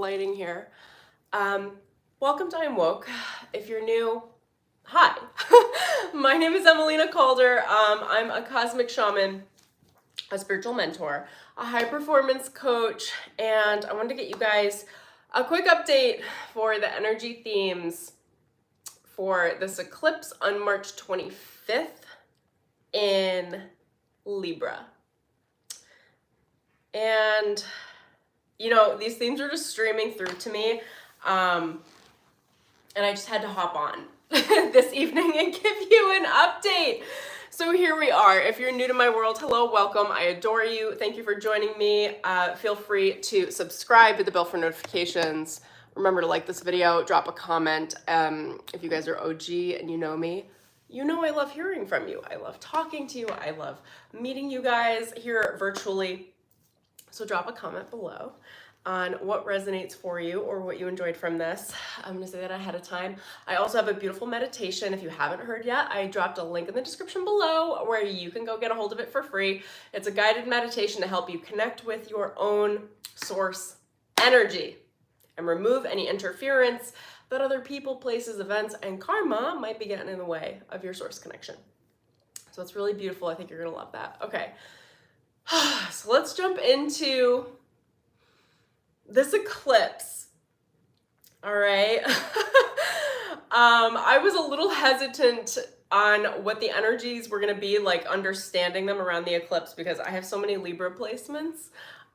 lighting here. Welcome to I'm Woke. If you're new, hi. My name is Emelina Calder. I'm a cosmic shaman, a spiritual mentor, a high performance coach, and I wanted to get you guys a quick update for the energy themes for this eclipse on March 25th in Libra. And you know, these themes are just streaming through to me, and I just had to hop on this evening and give you an update. So here we are. If you're new to my world, hello, welcome. I adore you. Thank you for joining me. Feel free to subscribe, hit the bell for notifications. Remember to like this video, drop a comment. If you guys are OG and you know me, you know I love hearing from you. I love talking to you. I love meeting you guys here virtually. So drop a comment below on what resonates for you or what you enjoyed from this. I'm gonna say that ahead of time. I also have a beautiful meditation. If you haven't heard yet, I dropped a link in the description below where you can go get a hold of it for free. It's a guided meditation to help you connect with your own source energy and remove any interference that other people, places, events, and karma might be getting in the way of your source connection. So it's really beautiful. I think you're gonna love that. Okay. So let's jump into this eclipse. All right. I was a little hesitant on what the energies were going to be like, understanding them around the eclipse, because I have so many Libra placements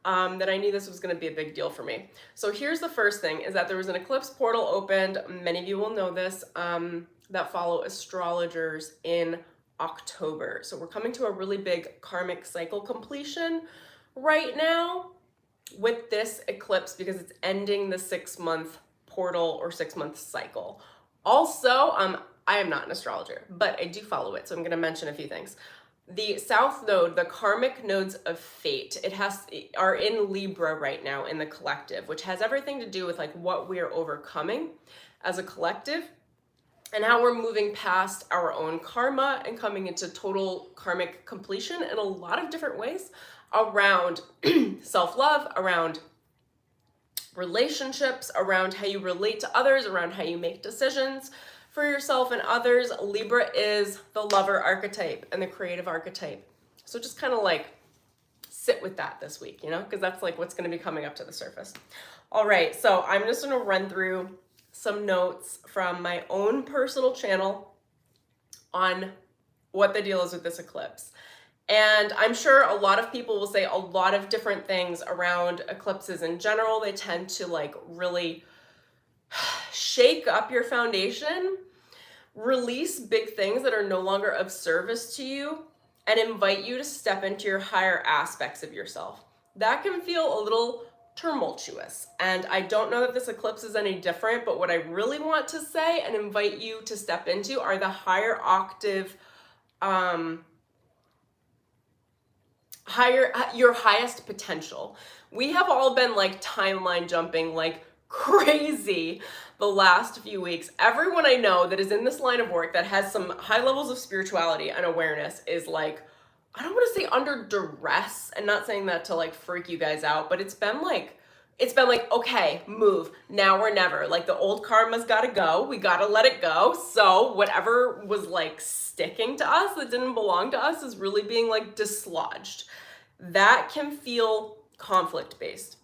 that I knew this was going to be a big deal for me. So here's the first thing, is that there was an eclipse portal opened. Many of you will know this, that follow astrologers in October. So we're coming to a really big karmic cycle completion right now with this eclipse, because it's ending the 6-month portal or 6-month cycle. Also, I am not an astrologer, but I do follow it, so I'm going to mention a few things. The South Node, the karmic nodes of fate, are in Libra right now in the collective, which has everything to do with like what we are overcoming as a collective, and how we're moving past our own karma and coming into total karmic completion in a lot of different ways around self-love, around relationships, around how you relate to others, around how you make decisions for yourself and others. Libra is the lover archetype and the creative archetype. So just kind of like sit with that this week, you know, because that's like what's going to be coming up to the surface. All right, so I'm just going to run through some notes from my own personal channel on what the deal is with this eclipse. And I'm sure a lot of people will say a lot of different things around eclipses in general. They tend to like really shake up your foundation, release big things that are no longer of service to you, and invite you to step into your higher aspects of yourself. That can feel a little tumultuous, and I don't know that this eclipse is any different, but what I really want to say and invite you to step into are the higher octave, your highest potential. We have all been like timeline jumping like crazy the last few weeks. Everyone I know that is in this line of work that has some high levels of spirituality and awareness is like, I don't want to say under duress, and not saying that to like freak you guys out, but it's been like, okay, move now or never. Like the old karma's got to go. We got to let it go. So whatever was like sticking to us that didn't belong to us is really being like dislodged. That can feel conflict based.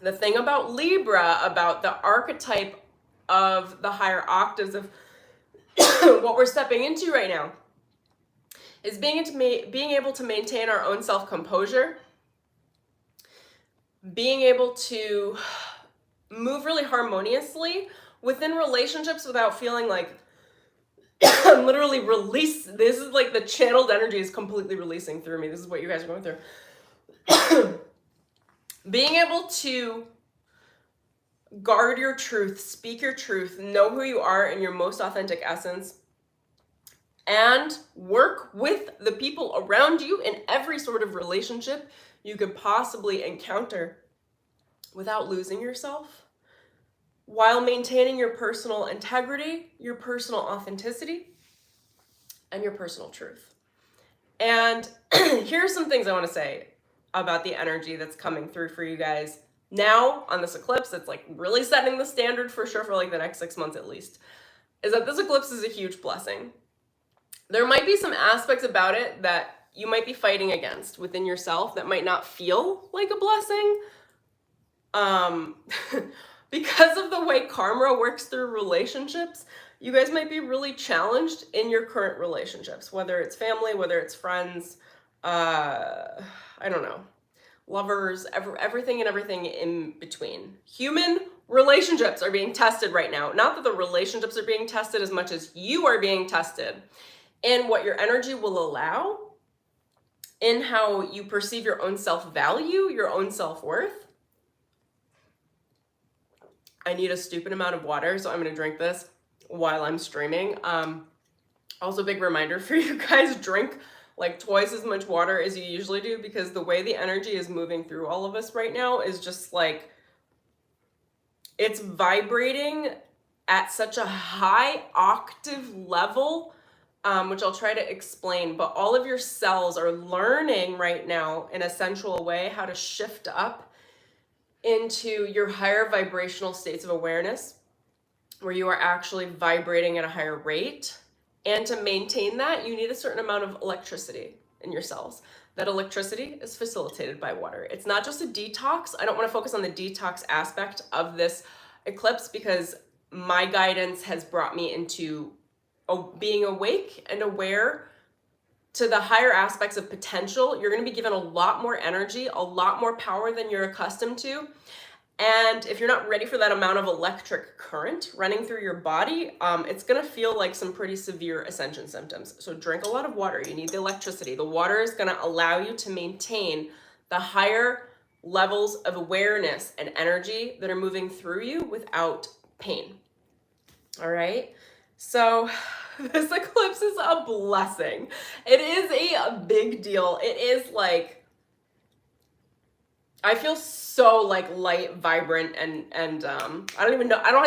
The thing about Libra, about the archetype of the higher octaves of what we're stepping into right now, is being able to maintain our own self-composure, being able to move really harmoniously within relationships without feeling like I'm literally this is like the channeled energy is completely releasing through me. This is what you guys are going through. Being able to guard your truth, speak your truth, know who you are in your most authentic essence, and work with the people around you in every sort of relationship you could possibly encounter without losing yourself, while maintaining your personal integrity, your personal authenticity, and your personal truth. And here's some things I want to say about the energy that's coming through for you guys now on this eclipse, it's like really setting the standard for sure for like the next 6 months at least, is that this eclipse is a huge blessing. There might be some aspects about it that you might be fighting against within yourself that might not feel like a blessing. Because of the way karma works through relationships, you guys might be really challenged in your current relationships, whether it's family, whether it's friends, I don't know, lovers, everything and everything in between. Human relationships are being tested right now. Not that the relationships are being tested as much as you are being tested in what your energy will allow, in how you perceive your own self-value, your own self-worth. I need a stupid amount of water, so I'm gonna drink this while I'm streaming. Also, big reminder for you guys, drink like twice as much water as you usually do, because the way the energy is moving through all of us right now is just like, it's vibrating at such a high octave level, which I'll try to explain, but all of your cells are learning right now in a sensual way how to shift up into your higher vibrational states of awareness, where you are actually vibrating at a higher rate. And to maintain that, you need a certain amount of electricity in your cells. That electricity is facilitated by water. It's not just a detox. I don't want to focus on the detox aspect of this eclipse, because my guidance has brought me into being awake and aware to the higher aspects of potential. You're going to be given a lot more energy, a lot more power than you're accustomed to. And if you're not ready for that amount of electric current running through your body, it's going to feel like some pretty severe ascension symptoms. So drink a lot of water. You need the electricity. The water is going to allow you to maintain the higher levels of awareness and energy that are moving through you without pain. All right. So this eclipse is a blessing. It is a big deal. It is like, I feel so like light, vibrant, and I don't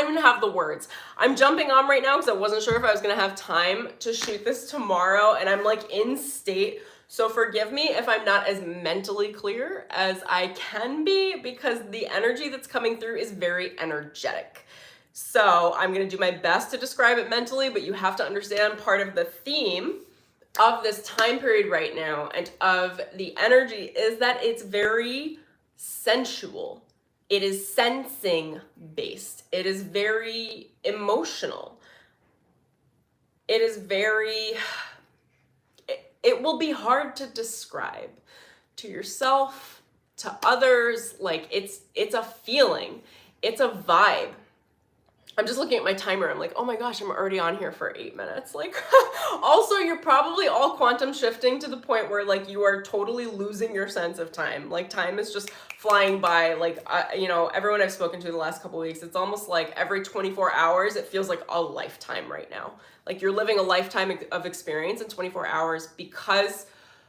even have the words. I'm jumping on right now because I wasn't sure if I was gonna have time to shoot this tomorrow, and I'm like in state. So forgive me if I'm not as mentally clear as I can be, because the energy that's coming through is very energetic. So I'm gonna do my best to describe it mentally, but you have to understand part of the theme of this time period right now and of the energy is that it's very sensual. It is sensing based. It is very emotional. It is very, it will be hard to describe to yourself, to others. Like it's a feeling, it's a vibe. I'm just looking at my timer. I'm like, oh my gosh, I'm already on here for 8 minutes. Like, also, you're probably all quantum shifting to the point where like you are totally losing your sense of time. Like time is just flying by. Like, you know, everyone I've spoken to the last couple of weeks, it's almost like every 24 hours, it feels like a lifetime right now. Like you're living a lifetime of experience in 24 hours, because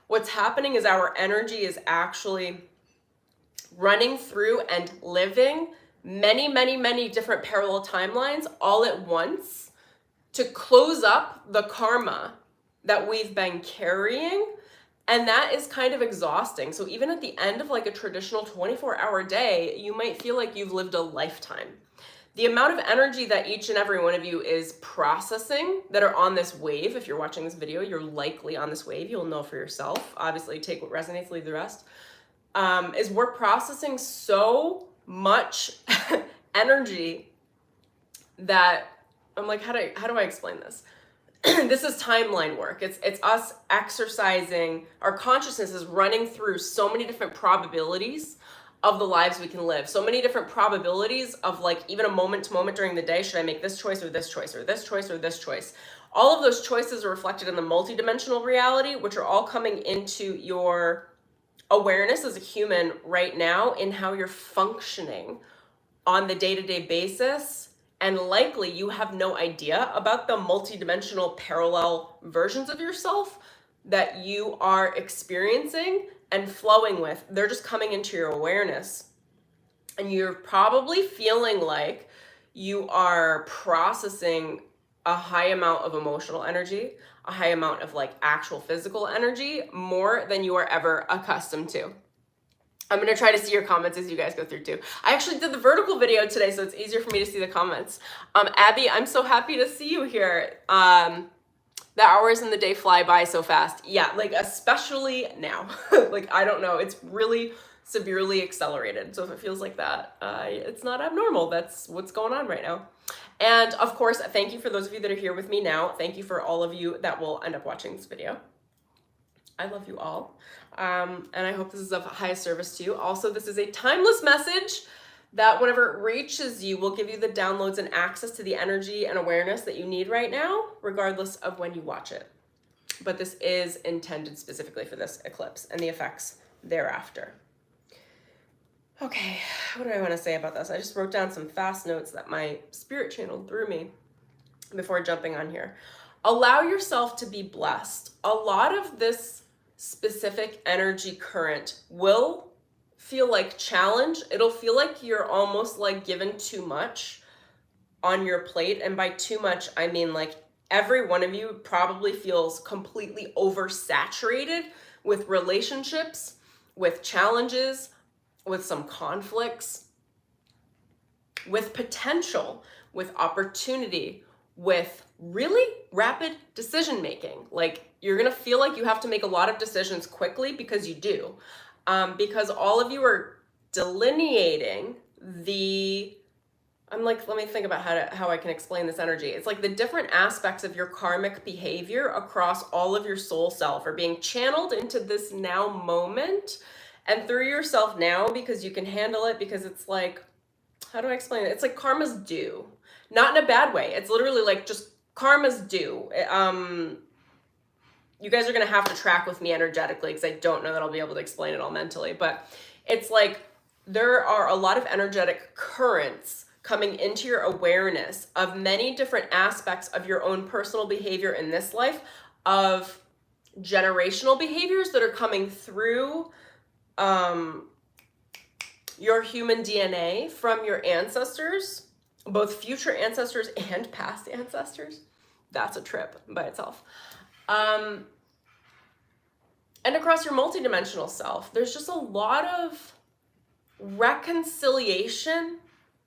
what's happening is our energy is actually running through and living many different parallel timelines all at once to close up the karma that we've been carrying. And that is kind of exhausting. So even at the end of like a traditional 24-hour day, you might feel like you've lived a lifetime. The amount of energy that each and every one of you is processing that are on this wave, if you're watching this video, you're likely on this wave, you'll know for yourself. Obviously, take what resonates, leave the rest. Is we're processing so much energy that I'm like, how do I explain this? This is timeline work. It's us exercising, our consciousness is running through so many different probabilities of the lives we can live. So many different probabilities of like even a moment to moment during the day. Should I make this choice or this choice or this choice or this choice? All of those choices are reflected in the multidimensional reality, which are all coming into your awareness as a human right now in how you're functioning on the day-to-day basis. And likely you have no idea about the multidimensional parallel versions of yourself that you are experiencing and flowing with. They're just coming into your awareness. And you're probably feeling like you are processing a high amount of emotional energy, a high amount of like actual physical energy, more than you are ever accustomed to. I'm going to try to see your comments as you guys go through too. I actually did the vertical video today, so it's easier for me to see the comments. Abby, I'm so happy to see you here. The hours in the day fly by so fast. Yeah, like especially now. Like, I don't know, it's really severely accelerated. So if it feels like that, it's not abnormal. That's what's going on right now. And of course, thank you for those of you that are here with me now. Thank you for all of you that will end up watching this video. I love you all. And I hope this is of highest service to you. Also, this is a timeless message that whenever it reaches you will give you the downloads and access to the energy and awareness that you need right now, regardless of when you watch it. But this is intended specifically for this eclipse and the effects thereafter. Okay, what do I want to say about this? I just wrote down some fast notes that my spirit channeled through me before jumping on here. Allow yourself to be blessed. A lot of this specific energy current will feel like challenge. It'll feel like you're almost like given too much on your plate. And by too much, I mean like every one of you probably feels completely oversaturated with relationships, with challenges, with some conflicts, with potential, with opportunity, with really rapid decision making. Like you're gonna feel like you have to make a lot of decisions quickly because you do. Because all of you are delineating the, I'm like, let me think about how I can explain this energy. It's like the different aspects of your karmic behavior across all of your soul self are being channeled into this now moment and through yourself now because you can handle it, because it's like, how do I explain it? It's like karma's due. Not in a bad way. It's literally like just karma's due. You guys are going to have to track with me energetically because I don't know that I'll be able to explain it all mentally. But it's like there are a lot of energetic currents coming into your awareness of many different aspects of your own personal behavior in this life, of generational behaviors that are coming through your human DNA from your ancestors, both future ancestors and past ancestors. That's a trip by itself. And across your multidimensional self, there's just a lot of reconciliation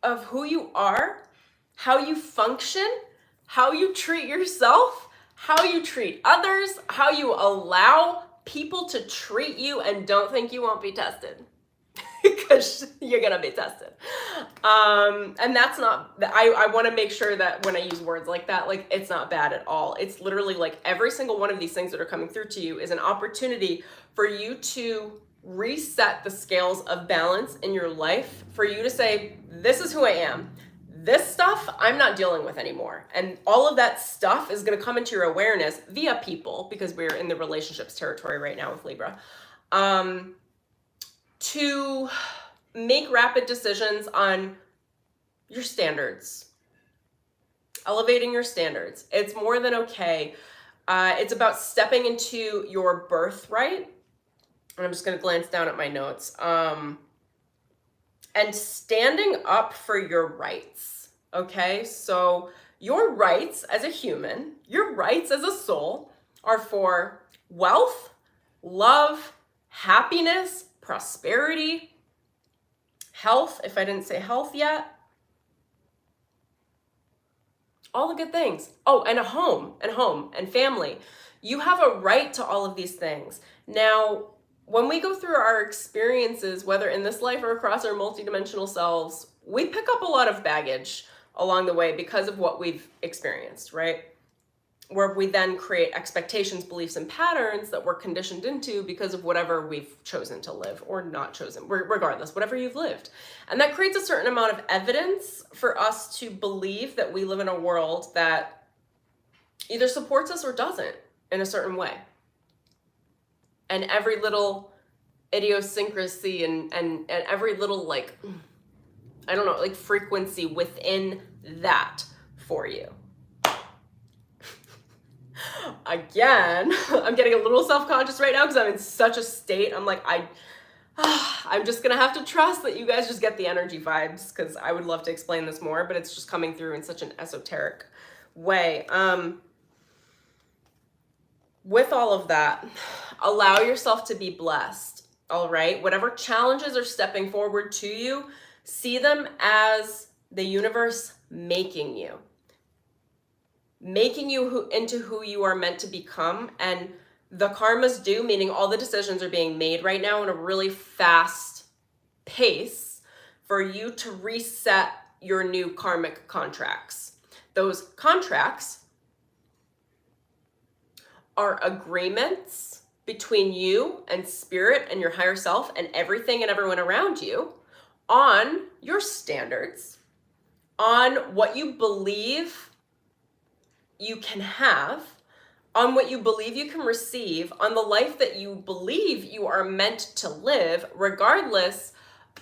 of who you are, how you function, how you treat yourself, how you treat others, how you allow people to treat you and don't think you won't be tested. Because you're gonna be tested. And that's not, I wanna make sure that when I use words like that, like it's not bad at all. It's literally like every single one of these things that are coming through to you is an opportunity for you to reset the scales of balance in your life, for you to say, this is who I am. This stuff I'm not dealing with anymore. And all of that stuff is gonna come into your awareness via people, because we're in the relationships territory right now with Libra. To make rapid decisions on your standards, elevating your standards. It's more than okay. It's about stepping into your birthright. And I'm just going to glance down at my notes. And standing up for your rights. Okay, so your rights as a human, your rights as a soul are for wealth, love, happiness, prosperity, health, if I didn't say health yet, all the good things. Oh, and a home, and family. You have a right to all of these things. Now, when we go through our experiences, whether in this life or across our multidimensional selves, we pick up a lot of baggage along the way because of what we've experienced, right? Where we then create expectations, beliefs, and patterns that we're conditioned into because of whatever we've chosen to live or not chosen, regardless, whatever you've lived. And that creates a certain amount of evidence for us to believe that we live in a world that either supports us or doesn't in a certain way. And every little idiosyncrasy and every little, like, I don't know, like frequency within that for you. Again, I'm getting a little self-conscious right now because I'm in such a state. I'm like, I'm just gonna have to trust that you guys just get the energy vibes, because I would love to explain this more, but it's just coming through in such an esoteric way. With all of that, allow yourself to be blessed. all right? Whatever challenges are stepping forward to you, see them as the universe making you into who you are meant to become. And the karma's due, meaning all the decisions are being made right now in a really fast pace for you to reset your new karmic contracts. Those contracts are agreements between you and spirit and your higher self and everything and everyone around you on your standards, on what you believe you can have, on what you believe you can receive, on the life that you believe you are meant to live, regardless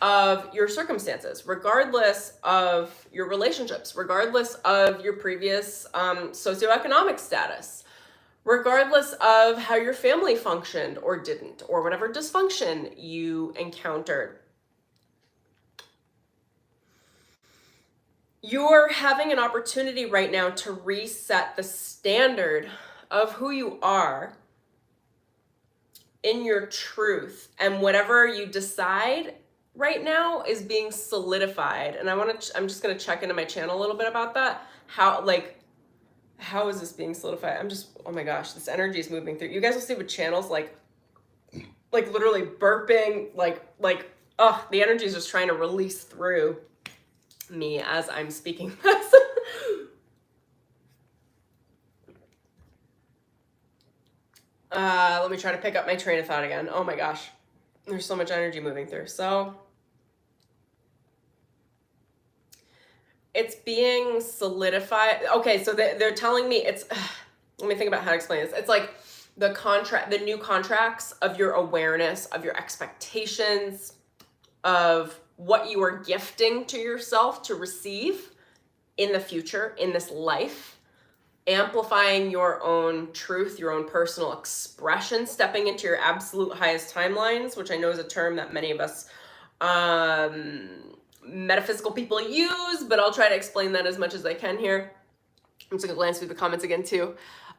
of your circumstances, regardless of your relationships, regardless of your previous socioeconomic status, regardless of how your family functioned or didn't, or whatever dysfunction you encountered. You're having an opportunity right now to reset the standard of who you are in your truth, and whatever you decide right now is being solidified. And I'm just going to check into my channel a little bit about that. How is this being solidified? Oh my gosh, this energy is moving through. You guys will see with channels like literally burping, the energy is just trying to release through me as I'm speaking this. Let me try to pick up my train of thought again. Oh my gosh, there's so much energy moving through. So it's being solidified. Okay, so they're telling me it's, let me think about how to explain this. It's like the new contracts of your awareness, of your expectations, of what you are gifting to yourself to receive in the future, in this life, amplifying your own truth, your own personal expression, stepping into your absolute highest timelines, which I know is a term that many of us metaphysical people use, but I'll try to explain that as much as I can here. I'm just gonna glance through the comments again too.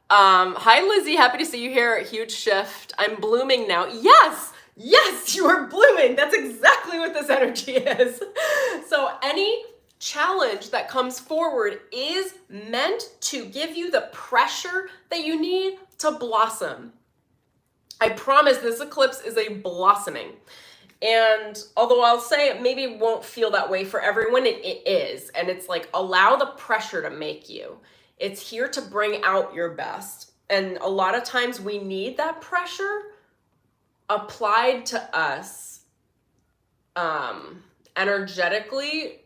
Hi Lizzie, happy to see you here. Huge shift. I'm blooming now. Yes, you are blooming. That's exactly what this energy is. So any challenge that comes forward is meant to give you the pressure that you need to blossom. I promise this eclipse is a blossoming. And although I'll say it maybe won't feel that way for everyone, it is. And it's like, allow the pressure to make you. It's here to bring out your best. And a lot of times we need that pressure applied to us energetically,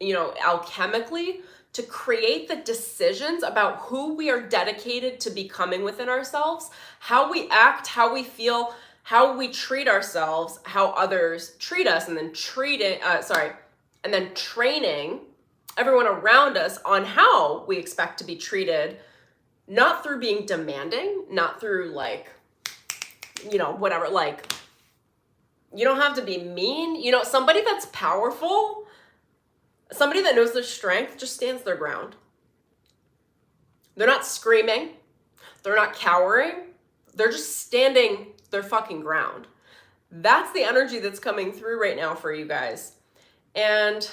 alchemically, to create the decisions about who we are dedicated to becoming within ourselves, how we act, how we feel, how we treat ourselves, how others treat us, and then training everyone around us on how we expect to be treated, not through being demanding, not through whatever, you don't have to be mean. Somebody that's powerful, somebody that knows their strength just stands their ground. They're not screaming. They're not cowering. They're just standing their fucking ground. That's the energy that's coming through right now for you guys. And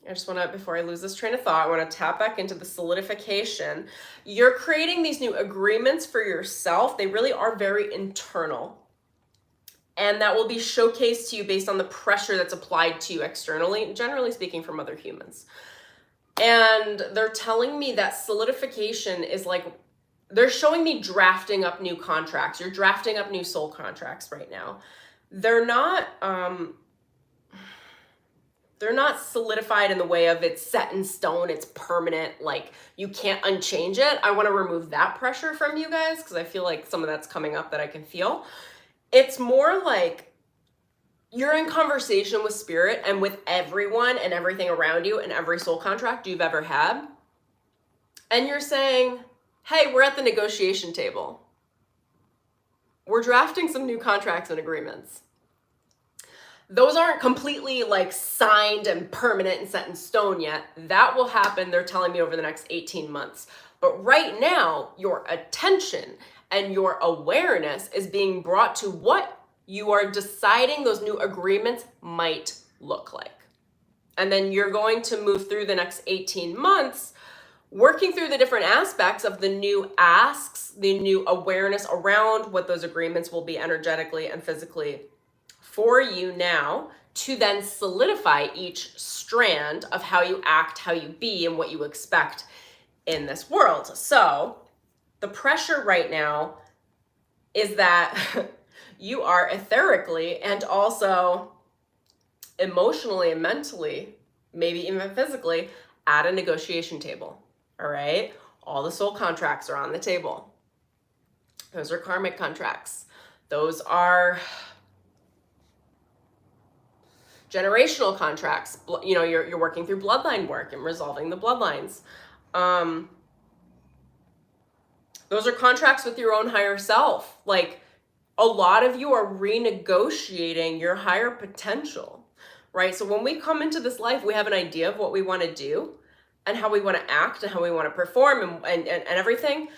I just want to, before I lose this train of thought, I want to tap back into the solidification. You're creating these new agreements for yourself. They really are very internal. And that will be showcased to you based on the pressure that's applied to you externally, generally speaking, from other humans. And they're telling me that solidification is they're showing me drafting up new contracts. You're drafting up new soul contracts right now. They're not solidified in the way of it's set in stone, it's permanent, you can't unchange it. I want to remove that pressure from you guys because I feel like some of that's coming up that I can feel. It's more like you're in conversation with spirit and with everyone and everything around you and every soul contract you've ever had. And you're saying, hey, we're at the negotiation table. We're drafting some new contracts and agreements. Those aren't completely signed and permanent and set in stone yet. That will happen, they're telling me, over the next 18 months. But right now, your attention and your awareness is being brought to what you are deciding those new agreements might look like. And then you're going to move through the next 18 months working through the different aspects of the new asks, the new awareness around what those agreements will be energetically and physically for you now, to then solidify each strand of how you act, how you be, and what you expect in this world. So the pressure right now is that you are etherically and also emotionally and mentally, maybe even physically, at a negotiation table. All right? All the soul contracts are on the table. Those are karmic contracts. Those are generational contracts. You know, you're working through bloodline work and resolving the bloodlines. Those are contracts with your own higher self. Like, a lot of you are renegotiating your higher potential, right? So when we come into this life, we have an idea of what we want to do and how we want to act and how we want to perform and everything.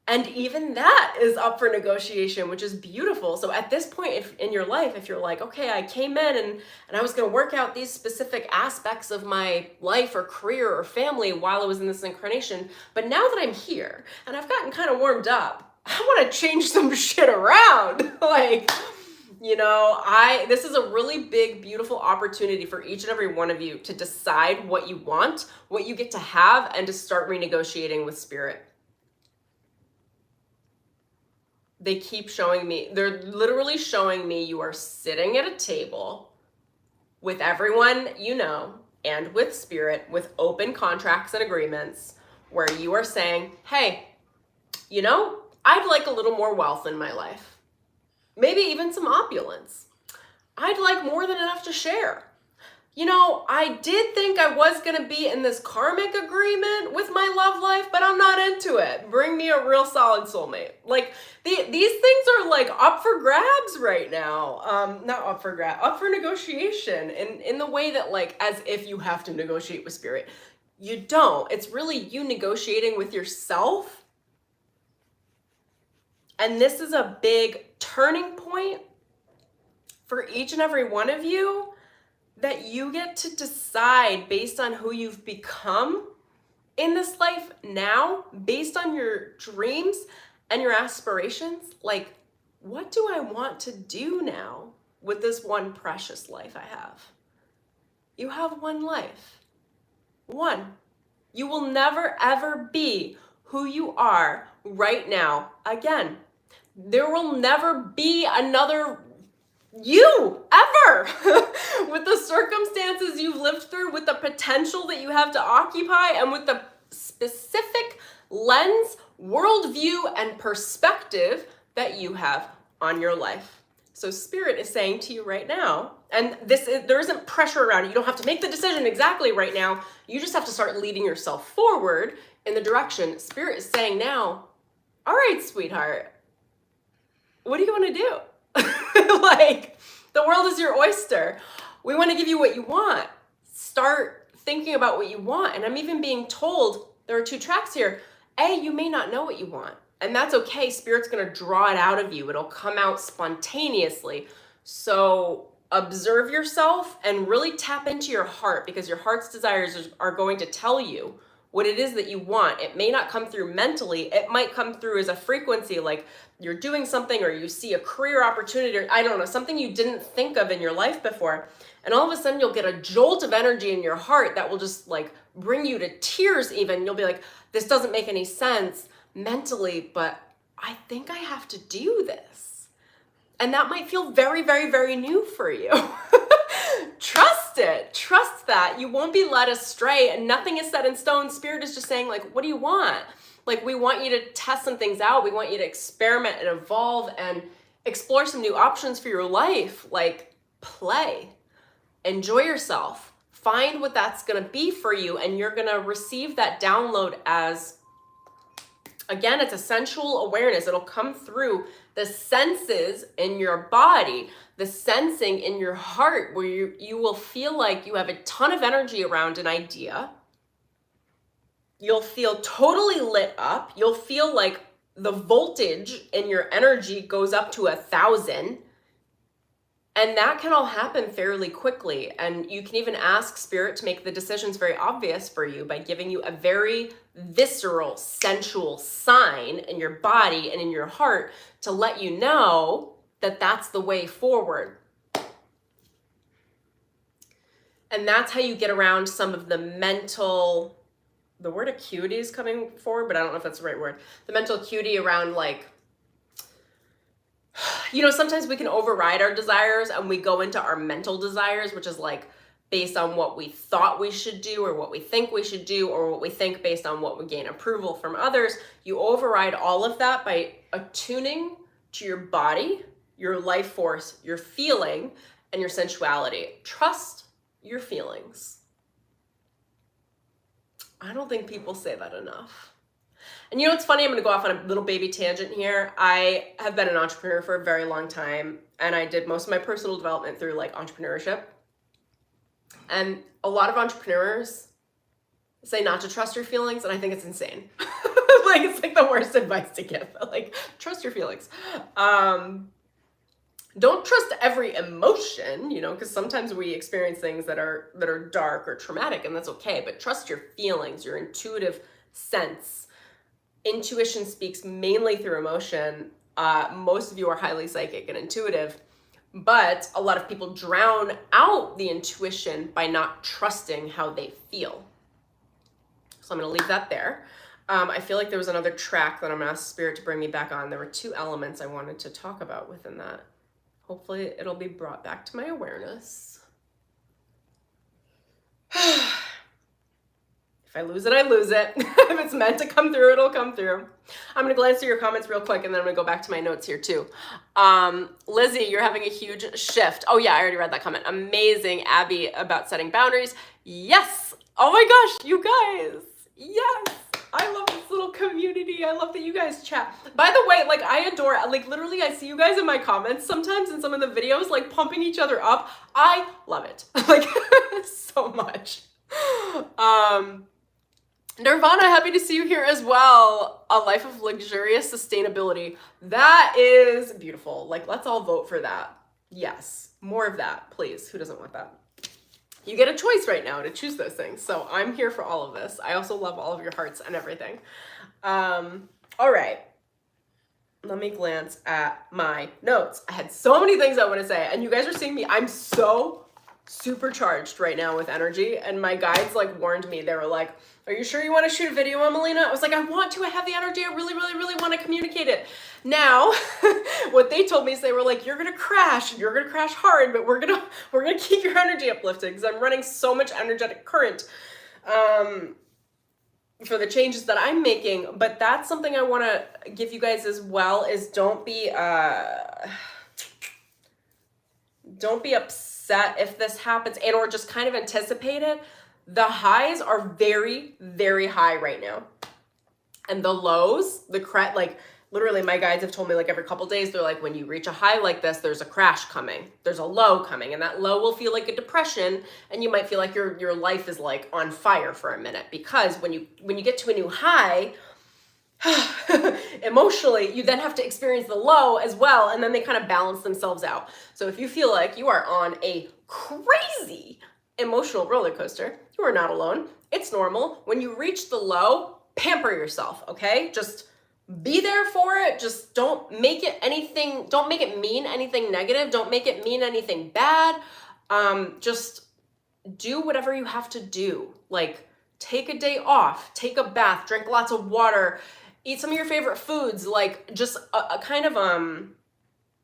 And even that is up for negotiation, which is beautiful. So at this point in your life, if you're like, okay, I came in and I was going to work out these specific aspects of my life or career or family while I was in this incarnation, but now that I'm here and I've gotten kind of warmed up, I want to change some shit around. Like, you know, this is a really big, beautiful opportunity for each and every one of you to decide what you want, what you get to have, and to start renegotiating with spirit. They keep showing me, they're literally showing me you are sitting at a table with everyone you know and with spirit, with open contracts and agreements, where you are saying, hey, you know, I'd like a little more wealth in my life. Maybe even some opulence. I'd like more than enough to share. You know, I did think I was going to be in this karmic agreement with my love life, but I'm not into it. Bring me a real solid soulmate. Like, these things are like up for grabs right now. Not up for grabs, up for negotiation in the way that, like, as if you have to negotiate with spirit. You don't. It's really you negotiating with yourself. And this is a big turning point for each and every one of you, that you get to decide based on who you've become in this life now, based on your dreams and your aspirations. Like, what do I want to do now with this one precious life I have? You have one life. One. You will never, ever be who you are right now again. There will never be another you ever with the circumstances you've lived through, with the potential that you have to occupy, and with the specific lens, worldview, and perspective that you have on your life. So spirit is saying to you right now, and there isn't pressure around it. You don't have to make the decision exactly right now. You just have to start leading yourself forward in the direction. Spirit is saying now, all right, sweetheart, what do you want to do? Like, the world is your oyster. We want to give you what you want. Start thinking about what you want. And I'm even being told there are 2 tracks here. A, you may not know what you want, and that's okay. Spirit's going to draw it out of you. It'll come out spontaneously. So observe yourself and really tap into your heart, because your heart's desires are going to tell you what it is that you want. It may not come through mentally. It might come through as a frequency, like you're doing something, or you see a career opportunity, or I don't know, something you didn't think of in your life before. And all of a sudden you'll get a jolt of energy in your heart that will just like bring you to tears even. You'll be like, this doesn't make any sense mentally, but I think I have to do this. And that might feel very, very, very new for you. Trust it. Trust that. You won't be led astray, and nothing is set in stone. Spirit is just saying, like, what do you want? Like, we want you to test some things out. We want you to experiment and evolve and explore some new options for your life. Like, play. Enjoy yourself. Find what that's going to be for you, and you're going to receive that download as, again, it's a sensual awareness. It'll come through the senses in your body, the sensing in your heart, where you will feel like you have a ton of energy around an idea. You'll feel totally lit up. You'll feel like the voltage in your energy goes up to 1,000. And that can all happen fairly quickly. And you can even ask Spirit to make the decisions very obvious for you by giving you a very visceral, sensual sign in your body and in your heart to let you know that that's the way forward. And that's how you get around some of the mental, the word acuity is coming forward, but I don't know if that's the right word. The mental acuity around like, you know, sometimes we can override our desires and we go into our mental desires, which is like based on what we thought we should do or what we think we should do or what we think based on what we gain approval from others. You override all of that by attuning to your body, your life force, your feeling, and your sensuality. Trust your feelings. I don't think people say that enough. And you know what's funny? I'm going to go off on a little baby tangent here. I have been an entrepreneur for a very long time, and I did most of my personal development through like entrepreneurship. And a lot of entrepreneurs say not to trust your feelings, and I think it's insane. Like, it's like the worst advice to give. Like, trust your feelings. Don't trust every emotion, you know, because sometimes we experience things that are dark or traumatic, and that's okay. But trust your feelings, your intuitive sense. Intuition speaks mainly through emotion. Most of you are highly psychic and intuitive, but a lot of people drown out the intuition by not trusting how they feel. So I'm going to leave that there. I feel like there was another track that I'm going to ask Spirit to bring me back on. There were two elements I wanted to talk about within that. Hopefully it'll be brought back to my awareness. If I lose it, I lose it. If it's meant to come through, it'll come through. I'm going to glance through your comments real quick, and then I'm going to go back to my notes here too. Lizzie, you're having a huge shift. Oh yeah, I already read that comment. Amazing, Abby, about setting boundaries. Yes. Oh my gosh, you guys. Yes. I love this little community. I love that you guys chat. By the way, like, I adore, like, literally I see you guys in my comments sometimes in some of the videos, like pumping each other up. I love it. Like, so much. Nirvana, happy to see you here as well. A life of luxurious sustainability. That is beautiful. Like, let's all vote for that. Yes, more of that, please. Who doesn't want that? You get a choice right now to choose those things. So I'm here for all of this. I also love all of your hearts and everything. All right. Let me glance at my notes. I had so many things I want to say, and you guys are seeing me. I'm so supercharged right now with energy, and my guides like warned me. They were like, are you sure you want to shoot a video, Emelina? I was like, I want to. I have the energy. I really, really, really want to communicate it. Now, what they told me is they were like, you're gonna crash. You're gonna crash hard, but we're gonna keep your energy uplifted because I'm running so much energetic current for the changes that I'm making. But that's something I want to give you guys as well. Is don't be upset if this happens, and or just kind of anticipate it. The highs are very, very high right now. And the lows, like literally my guides have told me like every couple days, they're like, when you reach a high like this, there's a crash coming. There's a low coming, and that low will feel like a depression, and you might feel like your life is like on fire for a minute, because when you get to a new high, emotionally, you then have to experience the low as well, and then they kind of balance themselves out. So if you feel like you are on a crazy emotional roller coaster, you are not alone. It's normal. When you reach the low, pamper yourself, okay? Just be there for it. Just don't make it mean anything negative. Don't make it mean anything bad. Just do whatever you have to do. Like, take a day off, take a bath, drink lots of water, eat some of your favorite foods, like just a kind of,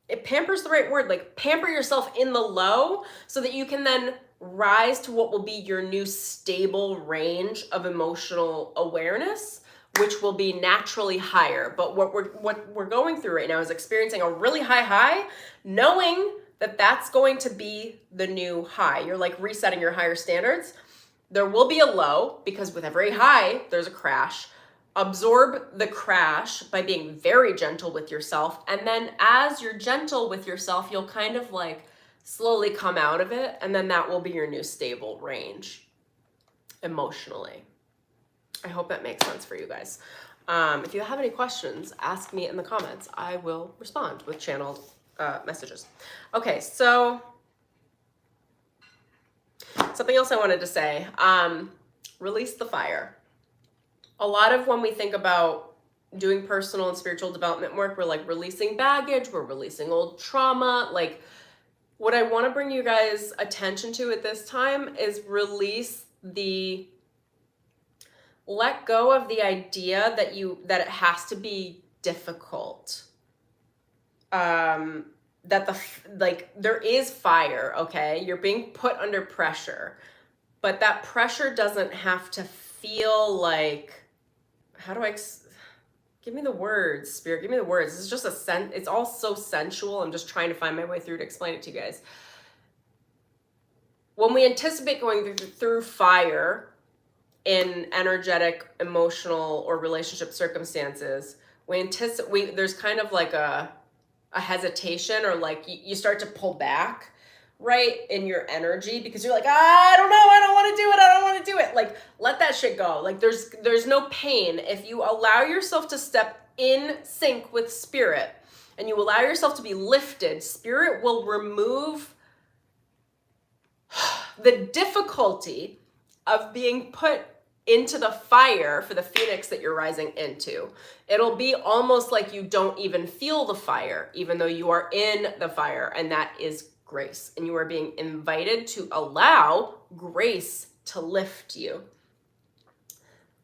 it pampers the right word, like pamper yourself in the low so that you can then rise to what will be your new stable range of emotional awareness, which will be naturally higher. But what we're going through right now is experiencing a really high, knowing that that's going to be the new high. You're like resetting your higher standards. There will be a low, because with every high, there's a crash. Absorb the crash by being very gentle with yourself. And then as you're gentle with yourself, you'll kind of like slowly come out of it. And then that will be your new stable range emotionally. I hope that makes sense for you guys. If you have any questions, ask me in the comments. I will respond with channeled messages. Okay, so something else I wanted to say, release the fire. A lot of when we think about doing personal and spiritual development work, we're like releasing baggage, we're releasing old trauma. Like, what I want to bring you guys attention to at this time is let go of the idea that it has to be difficult. There is fire, okay? You're being put under pressure, but that pressure doesn't have to feel like, give me the words, Spirit, give me the words. This is just it's all so sensual. I'm just trying to find my way through to explain it to you guys. When we anticipate going through fire in energetic, emotional, or relationship circumstances, there's kind of like a hesitation, or like you start to pull back, right, in your energy, because you're like, I don't know, I don't want to do it. Like, let that shit go. Like, there's no pain if you allow yourself to step in sync with spirit and you allow yourself to be lifted. Spirit will remove the difficulty of being put into the fire for the phoenix that you're rising into. It'll be almost like you don't even feel the fire, even though you are in the fire, and that is grace. And you are being invited to allow grace to lift you.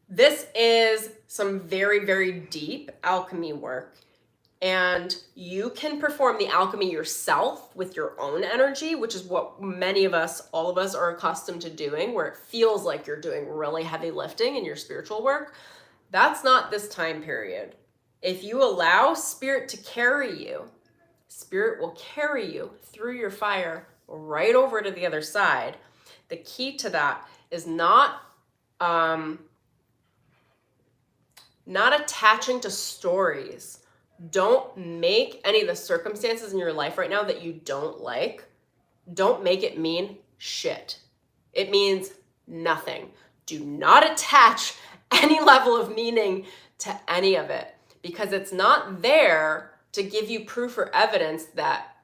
This is some very, very deep alchemy work. And you can perform the alchemy yourself with your own energy, which is what many of us, all of us, are accustomed to doing, where it feels like you're doing really heavy lifting in your spiritual work. That's not this time period. If you allow spirit to carry you, spirit will carry you through your fire right over to the other side. The key to that is not attaching to stories. Don't make any of the circumstances in your life right now that you don't like, don't make it mean shit. It means nothing. Do not attach any level of meaning to any of it, because it's not there to give you proof or evidence that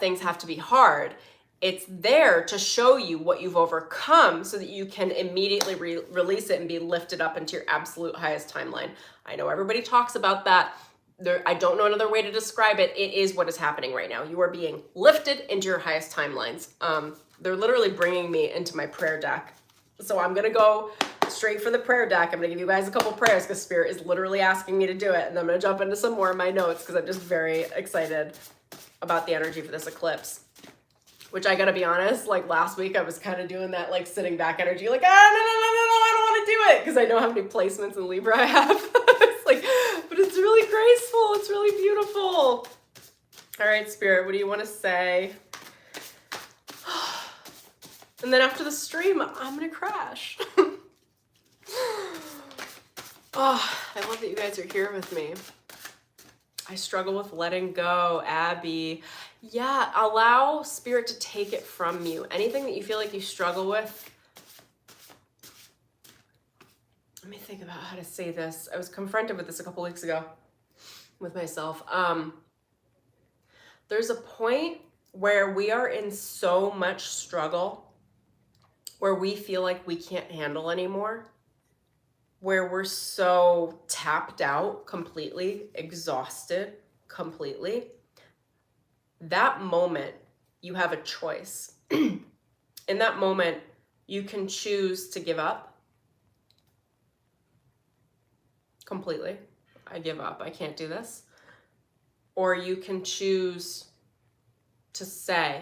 things have to be hard. It's there to show you what you've overcome so that you can immediately release it and be lifted up into your absolute highest timeline. I know everybody talks about that. I don't know another way to describe it. It is what is happening right now. You are being lifted into your highest timelines. They're literally bringing me into my prayer deck. So I'm going to go straight for the prayer deck. I'm going to give you guys a couple prayers because Spirit is literally asking me to do it. And I'm going to jump into some more of my notes because I'm just very excited about the energy for this eclipse. Which I got to be honest, like last week I was kind of doing that like sitting back energy, like, no, I don't want to do it, because I know how many placements in Libra I have. It's like, but it's really graceful. It's really beautiful. All right, Spirit, what do you want to say? And then after the stream, I'm going to crash. Oh, I love that you guys are here with me. I struggle with letting go, Abby. Yeah, allow Spirit to take it from you. Anything that you feel like you struggle with. Let me think about how to say this. I was confronted with this a couple weeks ago with myself. There's a point where we are in so much struggle, where we feel like we can't handle anymore, where we're so tapped out completely, exhausted completely. That moment, you have a choice. In that moment, you can choose to give up completely. I give up. I can't do this. Or you can choose to say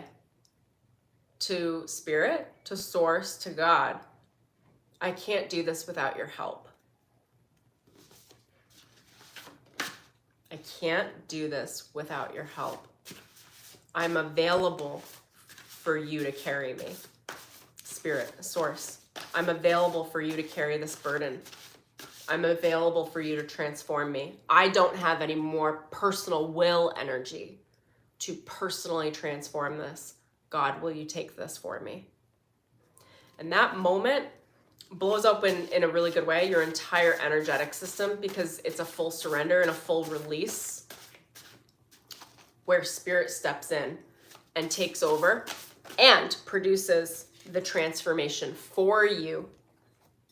to Spirit, to Source, to God, I can't do this without your help. I can't do this without your help. I'm available for you to carry me. Spirit, Source, I'm available for you to carry this burden. I'm available for you to transform me. I don't have any more personal will energy to personally transform this. God, will you take this for me? And that moment blows open in a really good way your entire energetic system, because it's a full surrender and a full release. where spirit steps in and takes over and produces the transformation for you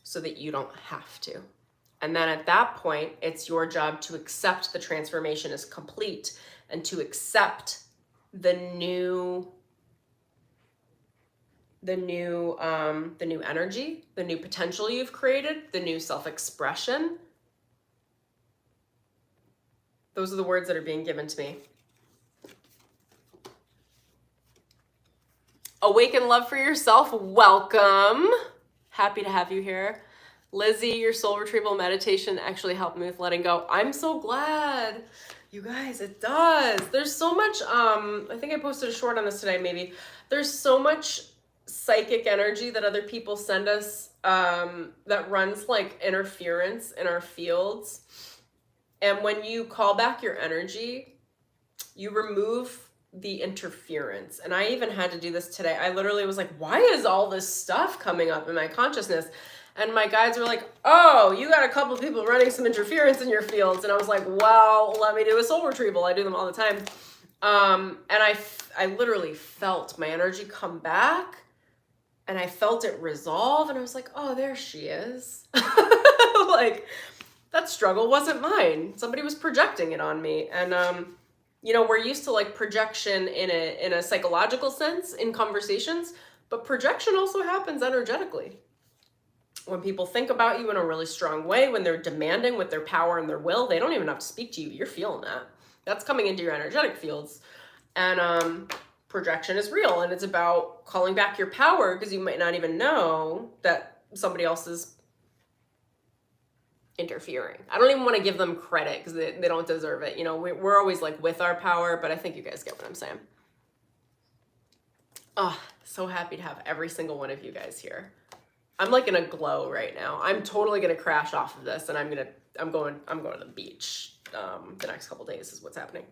so that you don't have to. And then at that point, it's your job to accept the transformation is complete and to accept the new energy, the new potential you've created, the new self-expression. Those are the words that are being given to me. Awaken love for yourself. Welcome. Happy to have you here. Lizzie, your soul retrieval meditation actually helped me with letting go. I'm so glad. You guys, it does. There's so much, I think I posted a short on this today, maybe. There's so much psychic energy that other people send us that runs like interference in our fields. And when you call back your energy, you remove the interference. And I even had to do this today. I literally was like, why is all this stuff coming up in my consciousness? And my guides were like, oh, you got a couple people running some interference in your fields. And I was like, well, let me do a soul retrieval. I do them all the time. And I literally felt my energy come back and I felt it resolve. And I was like, oh, there she is. Like, that struggle wasn't mine. Somebody was projecting it on me. And, you know, we're used to like projection in a psychological sense in conversations, but projection also happens energetically. When people think about you in a really strong way, when they're demanding with their power and their will, they don't even have to speak to you. You're feeling that. That's coming into your energetic fields. And projection is real. And it's about calling back your power because you might not even know that somebody else is interfering. I don't even want to give them credit because they don't deserve it. You know, we're always like with our power, but I think you guys get what I'm saying. Oh, so happy to have every single one of you guys here. I'm like in a glow right now. I'm totally going to crash off of this and I'm going to the beach. The next couple days is what's happening.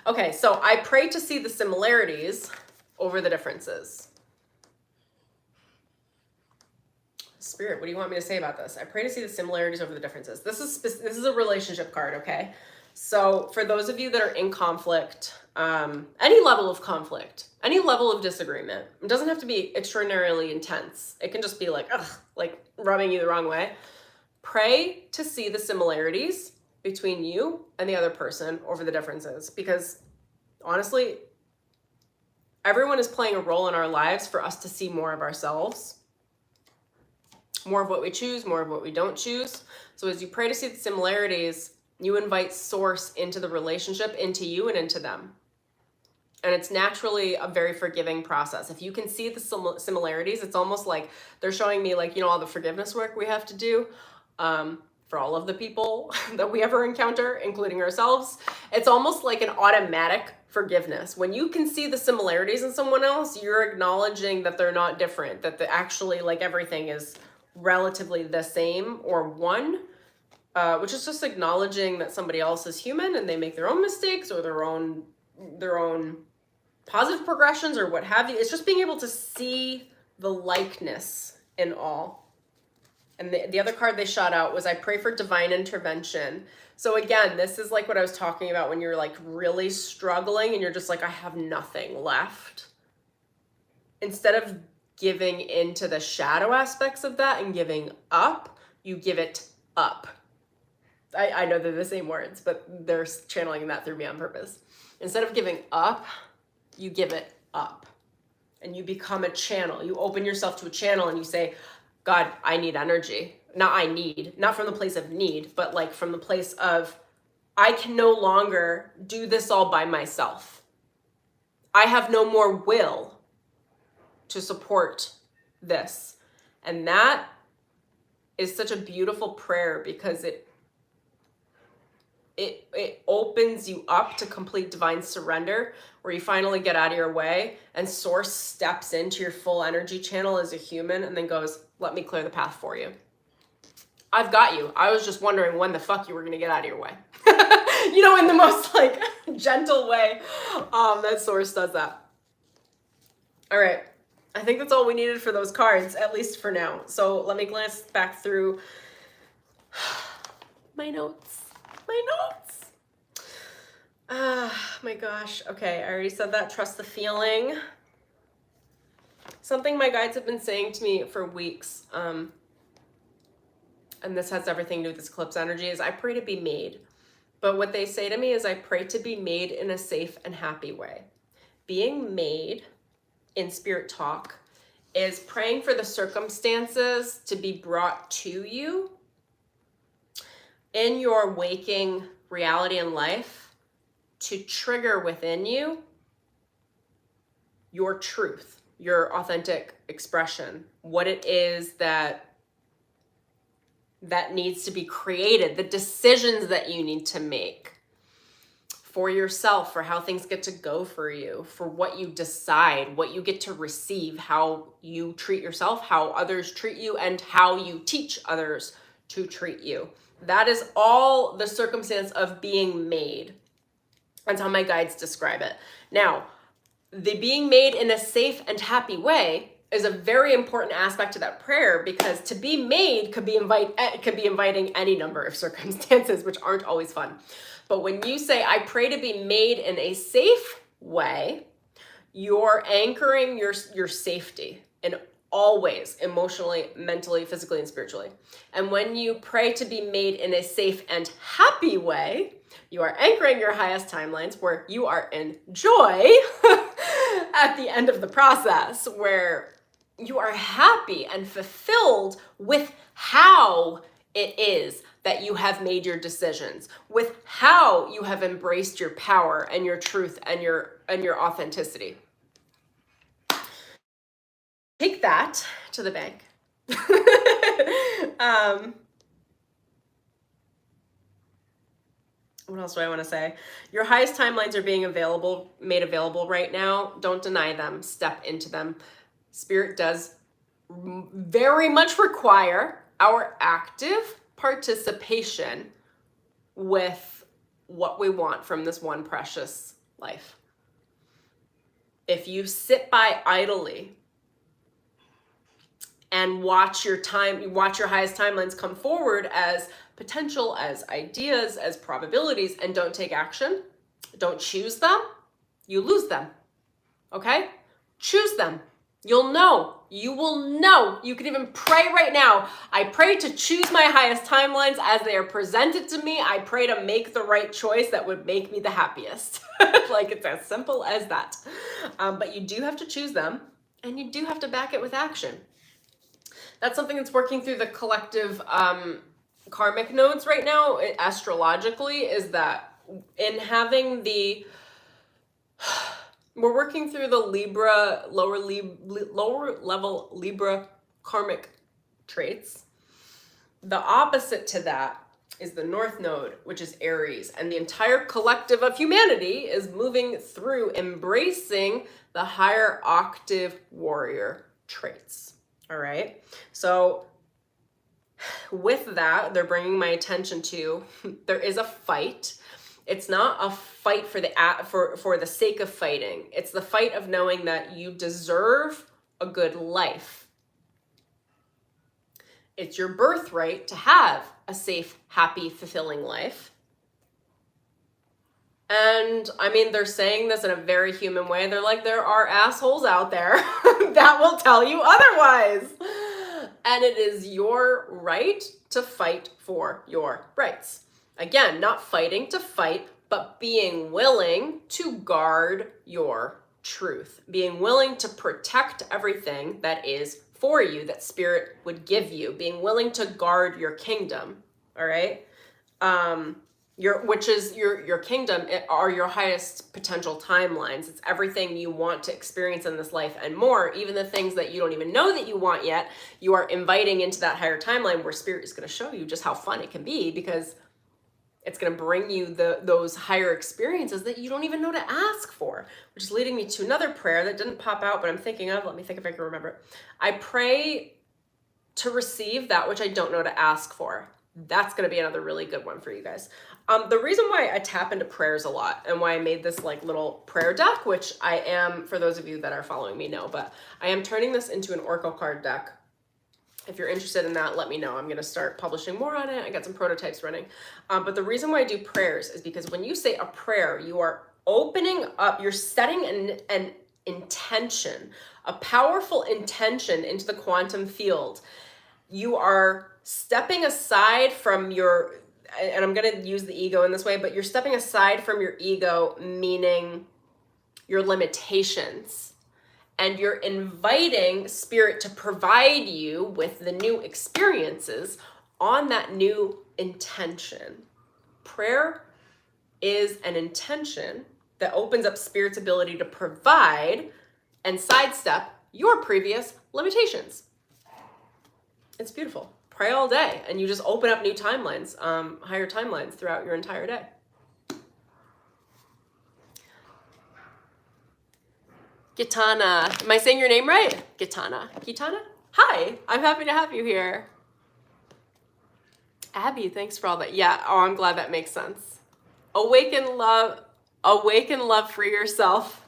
Okay. So I pray to see the similarities over the differences. Spirit, what do you want me to say about this? I pray to see the similarities over the differences. This is a relationship card. Okay. So for those of you that are in conflict, any level of conflict, any level of disagreement, it doesn't have to be extraordinarily intense. It can just be like, ugh, like rubbing you the wrong way. Pray to see the similarities between you and the other person over the differences, because honestly, everyone is playing a role in our lives for us to see more of ourselves, more of what we choose, more of what we don't choose. So as you pray to see the similarities, you invite source into the relationship, into you and into them. And it's naturally a very forgiving process. If you can see the similarities, it's almost like they're showing me like, you know, all the forgiveness work we have to do for all of the people that we ever encounter, including ourselves. It's almost like an automatic forgiveness. When you can see the similarities in someone else, you're acknowledging that they're not different, that actually like everything is relatively the same or one. Which is just acknowledging that somebody else is human and they make their own mistakes or their own positive progressions or what have you. It's just being able to see the likeness in all. And the other card they shot out was I pray for divine intervention. So again, this is like what I was talking about when you're like really struggling and you're just like, I have nothing left. Instead of giving into the shadow aspects of that and giving up, you give it up. I know they're the same words, but they're channeling that through me on purpose. Instead of giving up, you give it up. And you become a channel. You open yourself to a channel and you say, God, I need energy. Not from the place of need, but like from the place of, I can no longer do this all by myself. I have no more will to support this. And that is such a beautiful prayer because it opens you up to complete divine surrender, where you finally get out of your way and source steps into your full energy channel as a human and then goes, let me clear the path for you. I've got you. I was just wondering when the fuck you were going to get out of your way. You know, in the most like gentle way, that source does that. All right. I think that's all we needed for those cards, at least for now. So let me glance back through my notes. Ah, my gosh. Okay, I already said that. Trust the feeling. Something my guides have been saying to me for weeks, and this has everything to do with this eclipse energy, is I pray to be made. But what they say to me is I pray to be made in a safe and happy way. Being made in spirit talk is praying for the circumstances to be brought to you in your waking reality and life to trigger within you your truth, your authentic expression, what it is that needs to be created, the decisions that you need to make for yourself, for how things get to go for you, for what you decide, what you get to receive, how you treat yourself, how others treat you, and how you teach others to treat you. That is all the circumstance of being made. That's how my guides describe it. Now, the being made in a safe and happy way is a very important aspect to that prayer, because to be made could be inviting any number of circumstances, which aren't always fun. But when you say, I pray to be made in a safe way, you're anchoring your safety in all ways, emotionally, mentally, physically, and spiritually. And when you pray to be made in a safe and happy way, you are anchoring your highest timelines, where you are in joy at the end of the process, where you are happy and fulfilled with how it is that you have made your decisions, with how you have embraced your power and your truth and your authenticity. Take that to the bank. What else do I want to say? Your highest timelines are being made available right now. Don't deny them. Step into them. Spirit does very much require our active participation with what we want from this one precious life. If you sit by idly and watch your highest timelines come forward as potential, as ideas, as probabilities, and don't take action, don't choose them, you lose them. Okay? Choose them. You'll know. You will know. You can even pray right now. I pray to choose my highest timelines as they are presented to me. I pray to make the right choice that would make me the happiest. Like, it's as simple as that. But you do have to choose them, and you do have to back it with action. That's something that's working through the collective karmic nodes right now, astrologically, is that in having we're working through the Libra, lower level Libra karmic traits. The opposite to that is the North Node, which is Aries. And the entire collective of humanity is moving through embracing the higher octave warrior traits. All right. So with that, they're bringing my attention to, there is a fight. It's not a fight for the sake of fighting. It's the fight of knowing that you deserve a good life. It's your birthright to have a safe, happy, fulfilling life. And I mean, they're saying this in a very human way. They're like, there are assholes out there that will tell you otherwise. And it is your right to fight for your rights. Again, not fighting to fight, but being willing to guard your truth. Being willing to protect everything that is for you, that spirit would give you. Being willing to guard your kingdom, all right? Which is your kingdom are your highest potential timelines. It's everything you want to experience in this life and more. Even the things that you don't even know that you want yet, you are inviting into that higher timeline, where spirit is going to show you just how fun it can be, because it's going to bring you those higher experiences that you don't even know to ask for, which is leading me to another prayer that didn't pop out, but I'm thinking of. Let me think if I can remember it. I pray to receive that which I don't know to ask for. That's going to be another really good one for you guys. The reason why I tap into prayers a lot, and why I made this like little prayer deck, which I am, for those of you that are following me know, but I am turning this into an oracle card deck If you're interested in that, let me know. I'm going to start publishing more on it. I got some prototypes running. But the reason why I do prayers is because when you say a prayer, you are opening up, you're setting an intention, a powerful intention into the quantum field. You are stepping aside from your, and I'm going to use the ego in this way, but you're stepping aside from your ego, meaning your limitations. And you're inviting spirit to provide you with the new experiences on that new intention. Prayer is an intention that opens up spirit's ability to provide and sidestep your previous limitations. It's beautiful. Pray all day and you just open up new timelines, higher timelines throughout your entire day. Gitana, am I saying your name right? Gitana. Hi, I'm happy to have you here. Abby, thanks for all that. Yeah, oh, I'm glad that makes sense. Awaken love for yourself.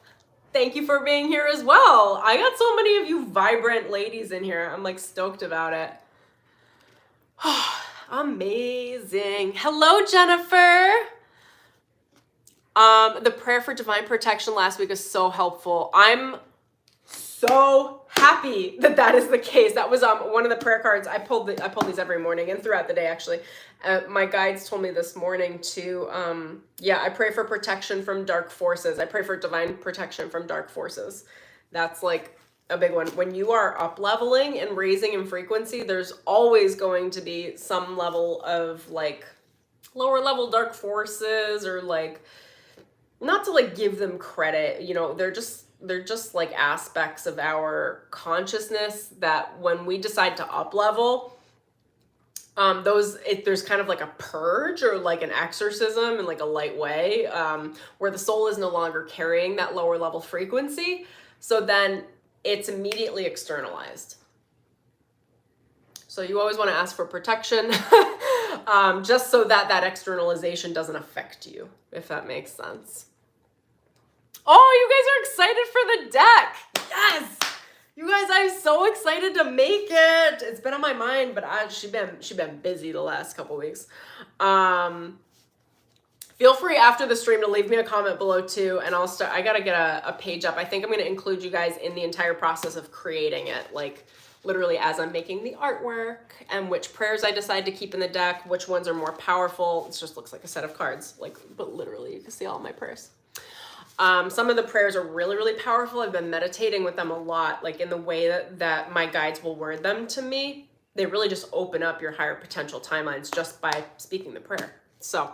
Thank you for being here as well. I got so many of you vibrant ladies in here. I'm like stoked about it. Amazing. Hello, Jennifer. The prayer for divine protection last week was so helpful. I'm so happy that that is the case. That was one of the prayer cards. I pulled these every morning and throughout the day, actually. My guides told me this morning to, I pray for protection from dark forces. I pray for divine protection from dark forces. That's like a big one. When you are up leveling and raising in frequency, there's always going to be some level of like lower level dark forces, or like, not to like give them credit, you know, they're just like aspects of our consciousness that when we decide to up level, there's kind of like a purge or like an exorcism in like a light way, where the soul is no longer carrying that lower level frequency. So then it's immediately externalized. So you always want to ask for protection, just so that that externalization doesn't affect you, if that makes sense. Oh, you guys are excited for the deck. Yes. You guys, I'm so excited to make it. It's been on my mind, but she been busy the last couple weeks. Feel free after the stream to leave me a comment below too, and I'll start. I gotta get a page up. I think I'm gonna include you guys in the entire process of creating it, like literally as I'm making the artwork, and which prayers I decide to keep in the deck, which ones are more powerful. It just looks like a set of cards, like, but literally you can see all my prayers. Some of the prayers are really, really powerful. I've been meditating with them a lot, like in the way that my guides will word them to me. They really just open up your higher potential timelines just by speaking the prayer. So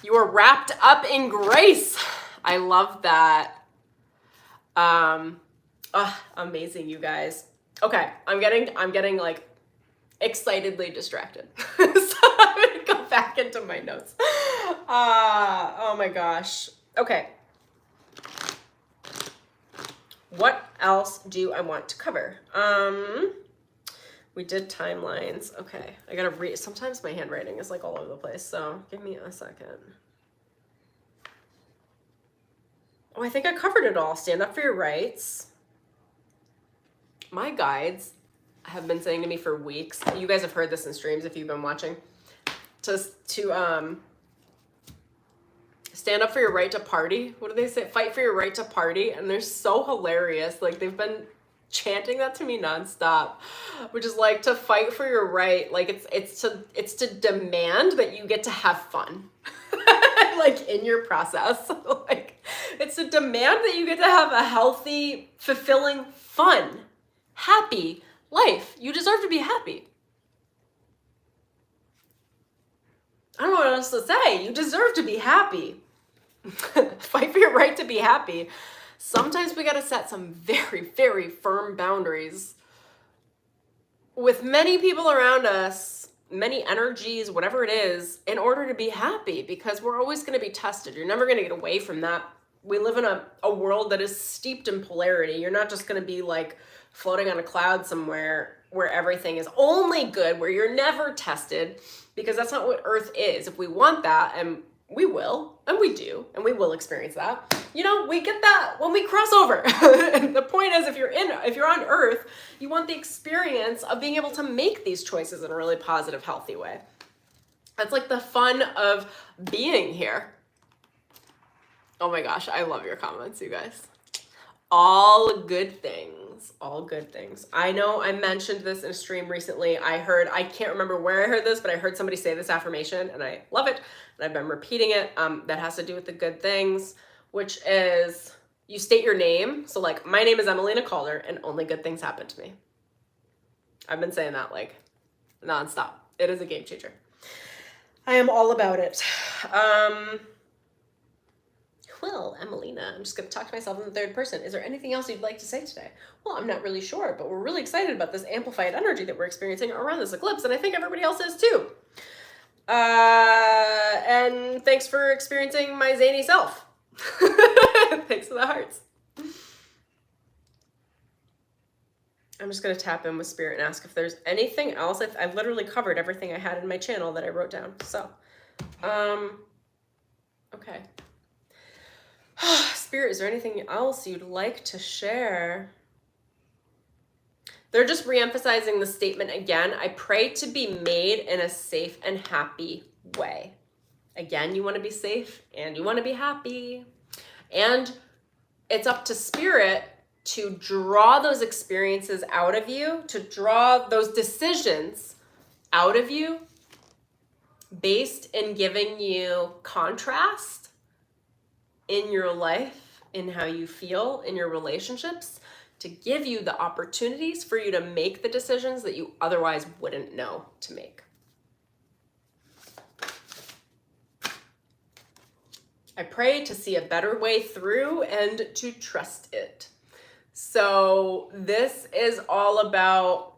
you are wrapped up in grace. I love that. Amazing, you guys. Okay, I'm getting like excitedly distracted. So I'm gonna go back into my notes. Oh my gosh. Okay. What else do I want to cover? We did timelines. Okay, I gotta read. Sometimes my handwriting is like all over the place, so give me a second. Oh, I think I covered it all. Stand up for your rights. My guides have been saying to me for weeks, you guys have heard this in streams if you've been watching, to stand up for your right to party. What do they say? Fight for your right to party. And they're so hilarious. Like, they've been chanting that to me nonstop, which is like to fight for your right. Like it's to demand that you get to have fun. Like in your process. Like it's to demand that you get to have a healthy, fulfilling, fun, happy life. You deserve to be happy. I don't know what else to say. You deserve to be happy. Fight for your right to be happy. Sometimes we got to set some very, very firm boundaries with many people around us, many energies, whatever it is, in order to be happy, because we're always going to be tested. You're never going to get away from that. We live in a world that is steeped in polarity. You're not just going to be like floating on a cloud somewhere where everything is only good, where you're never tested, because that's not what Earth is. If we want that, and we will, and we do, and we will experience that. You know, we get that when we cross over. The point is, if you're on Earth, you want the experience of being able to make these choices in a really positive, healthy way. That's like the fun of being here. Oh my gosh, I love your comments, you guys. All good things, all good things. I know I mentioned this in a stream recently. I can't remember where I heard this, but I heard somebody say this affirmation and I love it. And I've been repeating it. That has to do with the good things, which is you state your name. So like, my name is Emelina Calder and only good things happen to me. I've been saying that like nonstop. It is a game changer. I am all about it. Well, Emelina, I'm just going to talk to myself in the third person. Is there anything else you'd like to say today? Well, I'm not really sure, but we're really excited about this amplified energy that we're experiencing around this eclipse, and I think everybody else is too. And thanks for experiencing my zany self. Thanks for the hearts. I'm just going to tap in with Spirit and ask if there's anything else. I've literally covered everything I had in my channel that I wrote down. So, okay. Spirit, is there anything else you'd like to share? They're just re-emphasizing the statement again. I pray to be made in a safe and happy way. Again, you want to be safe and you want to be happy. And it's up to Spirit to draw those experiences out of you, to draw those decisions out of you based in giving you contrast in your life, in how you feel, in your relationships, to give you the opportunities for you to make the decisions that you otherwise wouldn't know to make. I pray to see a better way through and to trust it. So this is all about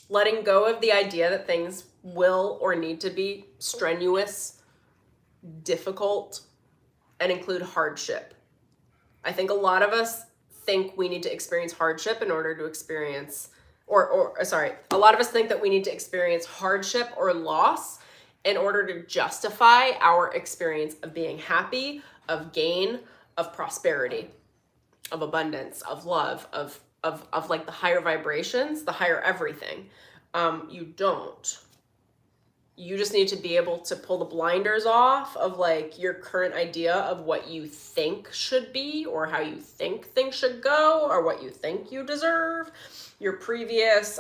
letting go of the idea that things will or need to be strenuous, difficult, and include hardship. I think a lot of us think we need to experience hardship in order to experience, a lot of us think that we need to experience hardship or loss in order to justify our experience of being happy, of gain, of prosperity, of abundance, of love, of like the higher vibrations, the higher everything. You don't. You just need to be able to pull the blinders off of like your current idea of what you think should be or how you think things should go or what you think you deserve, your previous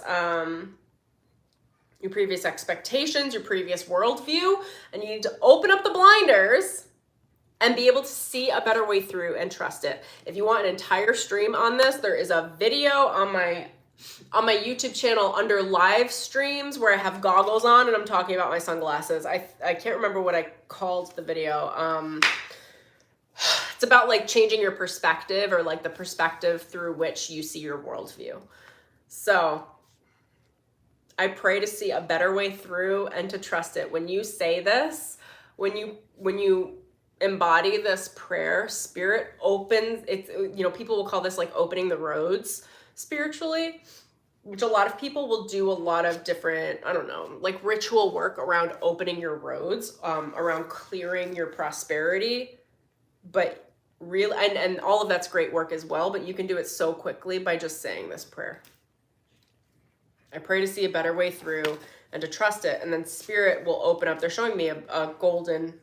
expectations, your previous worldview, and you need to open up the blinders and be able to see a better way through and trust it. If you want an entire stream on this, there is a video on my YouTube channel under live streams where I have goggles on and I'm talking about my sunglasses. I can't remember what I called the video. It's about like changing your perspective or like the perspective through which you see your worldview. So I pray to see a better way through and to trust it. When you say this, when you embody this prayer, Spirit opens, it's, you know, people will call this like opening the roads spiritually, which a lot of people will do a lot of different, I don't know, like ritual work around opening your roads, around clearing your prosperity, but real, and all of that's great work as well, but you can do it so quickly by just saying this prayer. I pray to see a better way through and to trust it. And then Spirit will open up, they're showing me a golden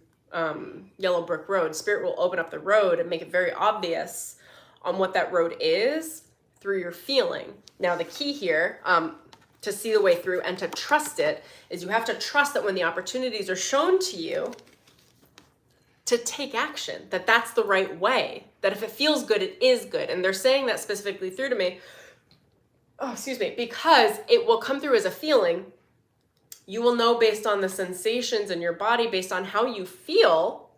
yellow brick road. Spirit will open up the road and make it very obvious on what that road is through your feeling. Now the key here to see the way through and to trust it is you have to trust that when the opportunities are shown to you, to take action, that that's the right way, that if it feels good, it is good. And they're saying that specifically through to me, because it will come through as a feeling. You will know based on the sensations in your body, based on how you feel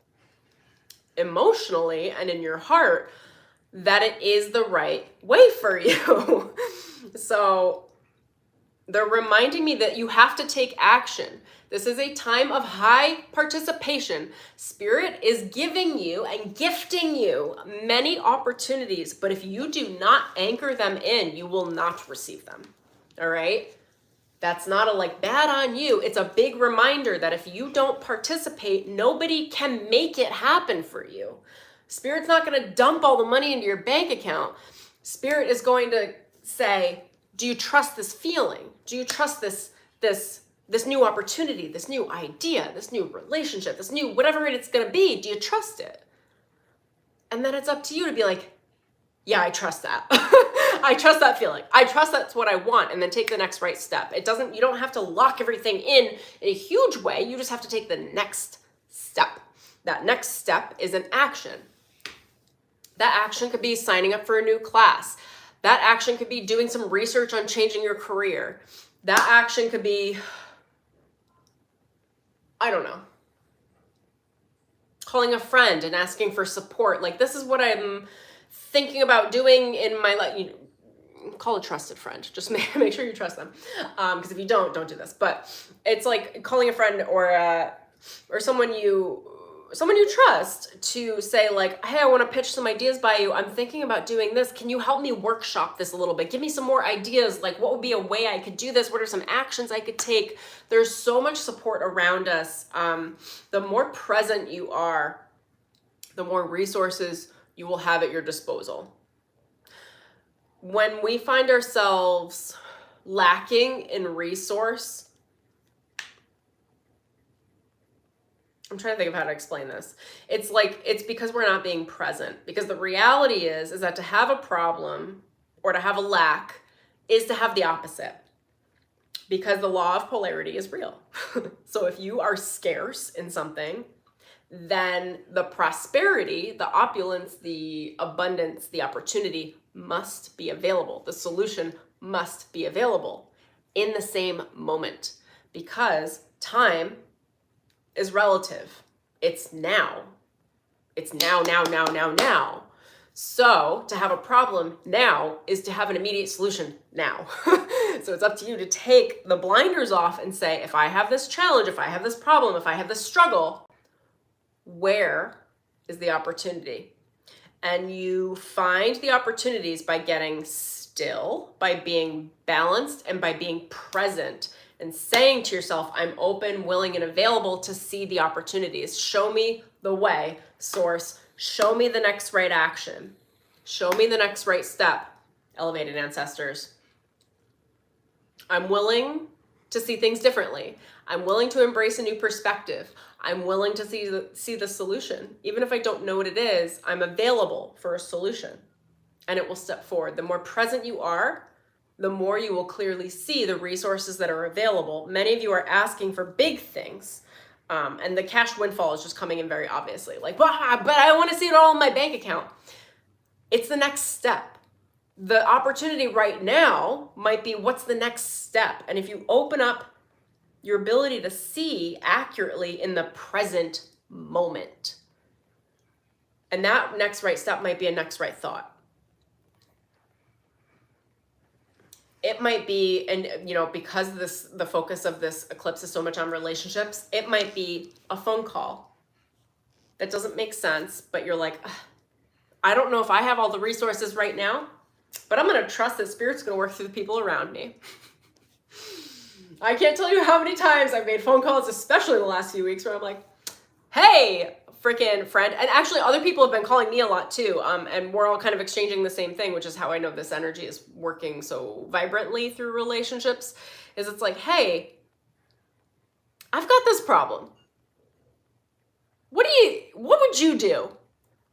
emotionally and in your heart, that it is the right way for you. So they're reminding me that you have to take action. This is a time of high participation. Spirit is giving you and gifting you many opportunities, but if you do not anchor them in, you will not receive them. All right? That's not a like bad on you. It's a big reminder that if you don't participate, nobody can make it happen for you. Spirit's not going to dump all the money into your bank account. Spirit is going to say, do you trust this feeling? Do you trust this new opportunity, this new idea, this new relationship, this new whatever it's going to be? Do you trust it? And then it's up to you to be like, yeah, I trust that. I trust that feeling. I trust that's what I want, and then take the next right step. You don't have to lock everything in a huge way. You just have to take the next step. That next step is an action. That action could be signing up for a new class. That action could be doing some research on changing your career. That action could be, I don't know, calling a friend and asking for support. Like, this is what I'm thinking about doing in my life. Call a trusted friend. Just make sure you trust them. Because if you don't do this. But it's like calling a friend or someone you trust to say like, hey, I want to pitch some ideas by you. I'm thinking about doing this. Can you help me workshop this a little bit? Give me some more ideas. Like, what would be a way I could do this? What are some actions I could take? There's so much support around us. The more present you are, the more resources you will have at your disposal. When we find ourselves lacking in resource, I'm trying to think of how to explain this. It's because we're not being present. Because the reality is that to have a problem or to have a lack is to have the opposite. Because the law of polarity is real. So if you are scarce in something, then the prosperity, the opulence, the abundance, the opportunity must be available. The solution must be available in the same moment, because time is relative. It's now. It's now. So to have a problem now is to have an immediate solution now. So it's up to you to take the blinders off and say, if I have this challenge, if I have this problem, if I have this struggle, where is the opportunity? And you find the opportunities by getting still, by being balanced, and by being present and saying to yourself, I'm open, willing, and available to see the opportunities. Show me the way, source. Show me the next right action. Show me the next right step, elevated ancestors. I'm willing to see things differently. I'm willing to embrace a new perspective. I'm willing to see the solution. Even if I don't know what it is, I'm available for a solution, and it will step forward. The more present you are, the more you will clearly see the resources that are available. Many of you are asking for big things, and the cash windfall is just coming in very obviously. Like, but I want to see it all in my bank account. It's the next step. The opportunity right now might be, what's the next step? And if you open up your ability to see accurately in the present moment, and that next right step might be a next right thought. It might be, and because the focus of this eclipse is so much on relationships, it might be a phone call that doesn't make sense, but you're like, I don't know if I have all the resources right now, but I'm going to trust that Spirit's going to work through the people around me. I can't tell you how many times I've made phone calls, especially in the last few weeks, where I'm like, hey, freaking friend. And actually other people have been calling me a lot too. And we're all kind of exchanging the same thing, which is how I know this energy is working so vibrantly through relationships, is it's like, hey, I've got this problem. What would you do?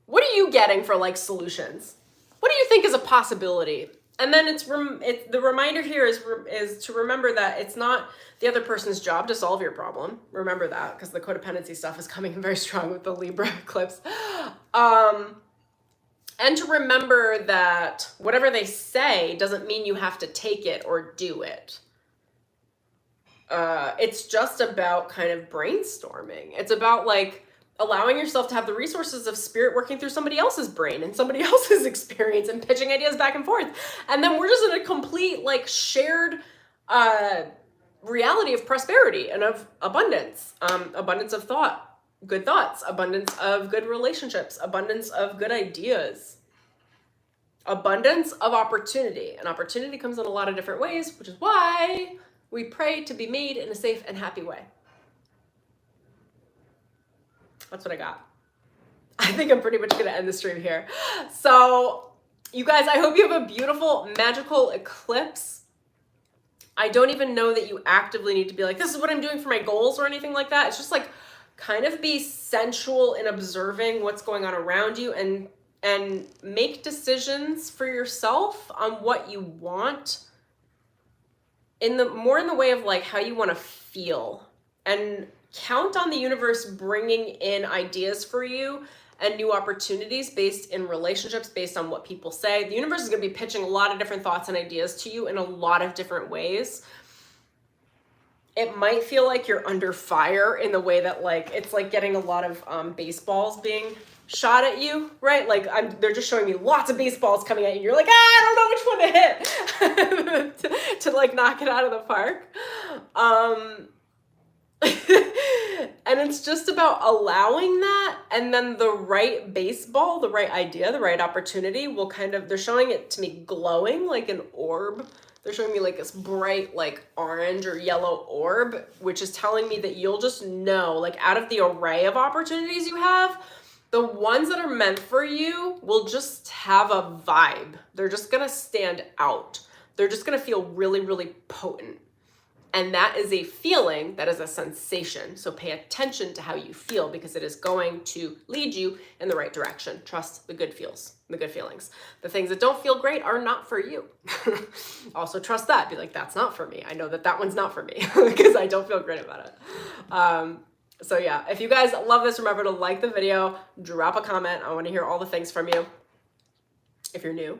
What are you getting for like solutions? What do you think is a possibility? And then the reminder here is to remember that it's not the other person's job to solve your problem. Remember that, because the codependency stuff is coming in very strong with the Libra eclipse. And to remember that whatever they say doesn't mean you have to take it or do it. It's just about kind of brainstorming. It's about like allowing yourself to have the resources of Spirit working through somebody else's brain and somebody else's experience and pitching ideas back and forth. And then we're just in a complete like shared reality of prosperity and of abundance, abundance of thought, good thoughts, abundance of good relationships, abundance of good ideas, abundance of opportunity. And opportunity comes in a lot of different ways, which is why We pray to be made in a safe and happy way. That's what I got. I think I'm pretty much going to end the stream here. So, you guys, I hope you have a beautiful, magical eclipse. I don't even know that you actively need to be like, this is what I'm doing for my goals or anything like that. It's just like, kind of be sensual in observing what's going on around you and make decisions for yourself on what you want more in the way of like how you want to feel, and count on the universe bringing in ideas for you and new opportunities based in relationships, based on what people say. The universe is going to be pitching a lot of different thoughts and ideas to you in a lot of different ways. It might feel like you're under fire in the way that like, it's like getting a lot of baseballs being shot at you, right? Like they're just showing me lots of baseballs coming at you. You're like, I don't know which one to hit to like knock it out of the park. And it's just about allowing that, and then the right baseball, the right idea, the right opportunity will kind of, they're showing it to me glowing like an orb. They're showing me like this bright like orange or yellow orb, which is telling me that you'll just know, like out of the array of opportunities you have, the ones that are meant for you will just have a vibe. They're just gonna stand out. They're just gonna feel really, really potent. And that is a feeling, that is a sensation. So pay attention to how you feel, because it is going to lead you in the right direction. Trust the good feels, the good feelings. The things that don't feel great are not for you. Also trust that. Be like, that's not for me. I know that that one's not for me because I don't feel great about it. So yeah, if you guys love this, remember to like the video, drop a comment. I want to hear all the things from you. If you're new,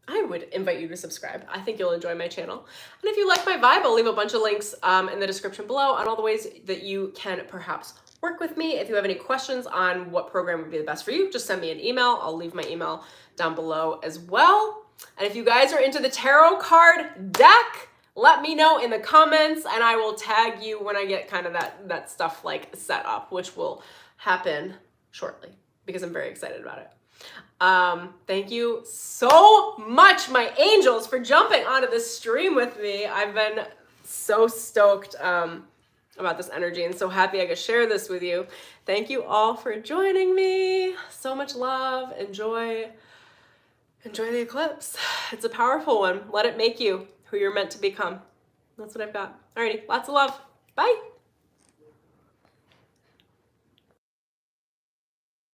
I would invite you to subscribe. I think you'll enjoy my channel. And if you like my vibe, I'll leave a bunch of links in the description below on all the ways that you can perhaps work with me. If you have any questions on what program would be the best for you, just send me an email. I'll leave my email down below as well. And if you guys are into the tarot card deck, let me know in the comments and I will tag you when I get kind of that stuff like set up, which will happen shortly because I'm very excited about it. Thank you so much, my angels, for jumping onto this stream with me. I've been so stoked about this energy and so happy I could share this with you. Thank you all for joining me. So much love. Enjoy the eclipse. It's a powerful one. Let it make you who you're meant to become. That's what I've got. Alrighty, lots of love. Bye.